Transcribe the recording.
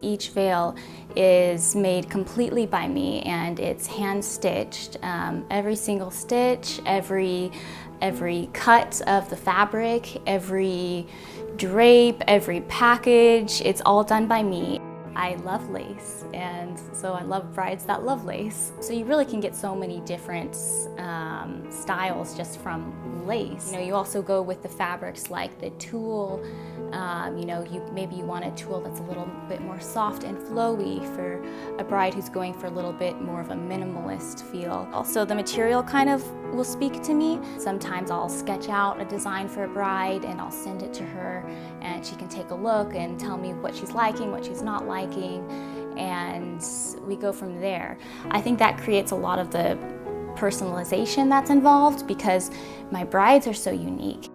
Each veil is made completely by me, and it's hand stitched. Every single stitch, every cut of the fabric, every drape, every package, it's all done by me. I love lace, and so I love brides that love lace. So you really can get so many different styles just from lace. You also go with the fabrics like the tulle. Maybe you want a tulle that's a little bit more soft and flowy for a bride who's going for a little bit more of a minimalist feel. Also, the material kind of will speak to me. Sometimes I'll sketch out a design for a bride and I'll send it to her, and she can take a look and tell me what she's liking, what she's not liking, and we go from there. I think that creates a lot of the personalization that's involved because my brides are so unique.